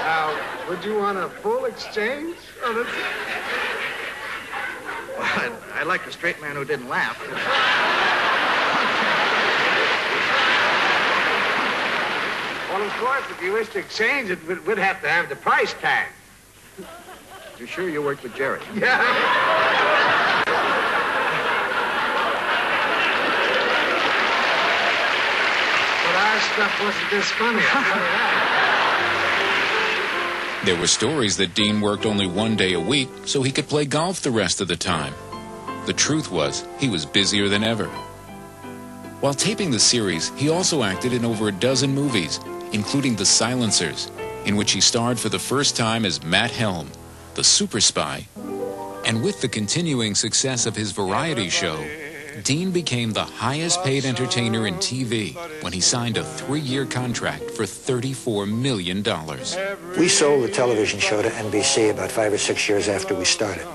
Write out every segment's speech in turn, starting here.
Now, would you want a full exchange? Well, I like a straight man who didn't laugh. Well, of course, if you wish to exchange it, we'd have to have the price tag. You sure you worked with Jerry? Yeah. But our stuff wasn't this funny, I'll tell you that. There were stories that Dean worked only one day a week so he could play golf the rest of the time. The truth was, he was busier than ever. While taping the series, he also acted in over a dozen movies, including The Silencers, in which he starred for the first time as Matt Helm, the super spy. And with the continuing success of his variety show, Dean became the highest-paid entertainer in TV when he signed a 3-year contract for $34 million. We sold the television show to NBC about 5 or 6 years after we started.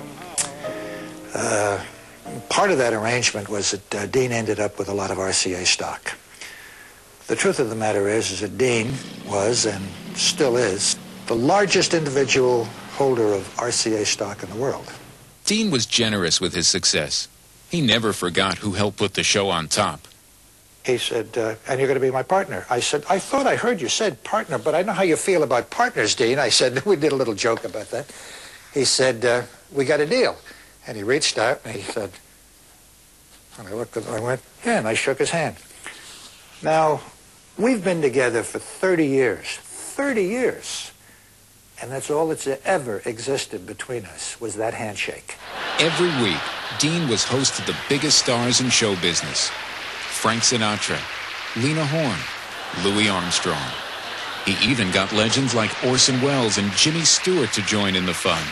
Part of that arrangement was that Dean ended up with a lot of RCA stock. The truth of the matter is that Dean was, and still is, the largest individual holder of RCA stock in the world. Dean was generous with his success. He never forgot who helped put the show on top. He said, and you're going to be my partner. I said, I thought I heard you said partner, but I know how you feel about partners, Dean. I said, we did a little joke about that. He said, we got a deal. And he reached out and he said, and I looked at him and I went, yeah, and I shook his hand. Now, we've been together for 30 years. 30 years. And that's all that's ever existed between us, was that handshake. Every week, Dean was host to the biggest stars in show business. Frank Sinatra, Lena Horne, Louis Armstrong. He even got legends like Orson Welles and Jimmy Stewart to join in the fun.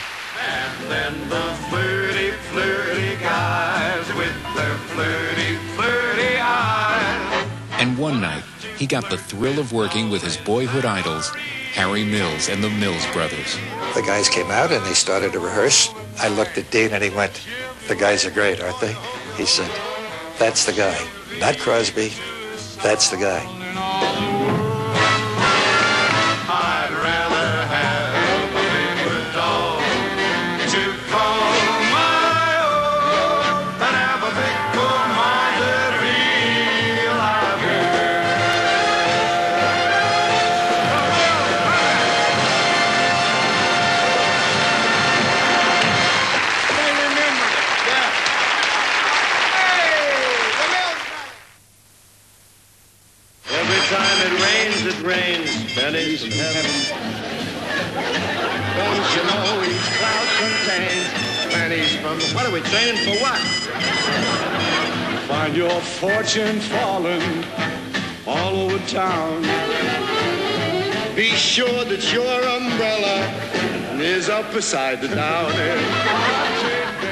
And then the flirty, flirty guys with their flirty, flirty eyes. And one night, he got the thrill of working with his boyhood idols, Harry Mills and the Mills Brothers. The guys came out and they started to rehearse. I looked at Dean and he went, the guys are great, aren't they? He said, that's the guy. Not Crosby, that's the guy. I'd rather have a paper doll to call my own than have a fickle-minded real life girl. They remember it. Yeah. Hey, the Mills Brothers. Every time it rains, pennies from heaven. Don't you know each cloud contains pennies from... What are we training for what? Find your fortune falling all over town. Be sure that your umbrella is up beside the downy.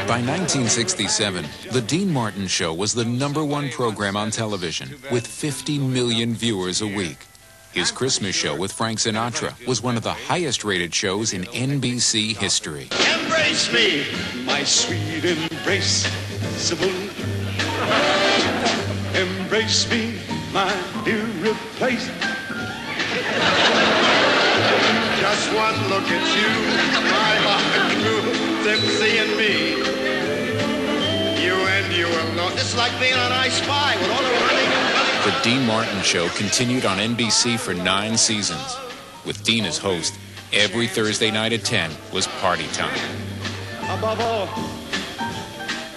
By 1967, The Dean Martin Show was the #1 program on television, with 50 million viewers a week. His Christmas show with Frank Sinatra was one of the highest-rated shows in NBC history. Embrace me, my sweet embraceable. Embrace me, my irreplaceable. Just one look at you, my heart grew tipsy and me. You and you alone. It's like being on I Spy with all the running and running. The Dean Martin Show continued on NBC for 9 seasons. With Dean as host, every Thursday night at 10 was party time. Above all,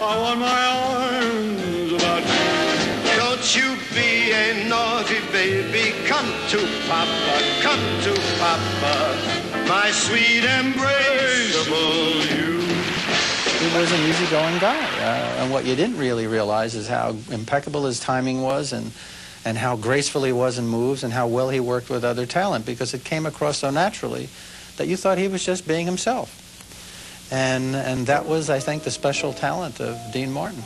I want my arms about you. Don't you be a naughty baby. Come to Papa, come to Papa, my sweet embraceable you. He was an easygoing guy, and what you didn't really realize is how impeccable his timing was, and how graceful he was in moves, and how well he worked with other talent, because it came across so naturally that you thought he was just being himself. And that was, I think, the special talent of Dean Martin.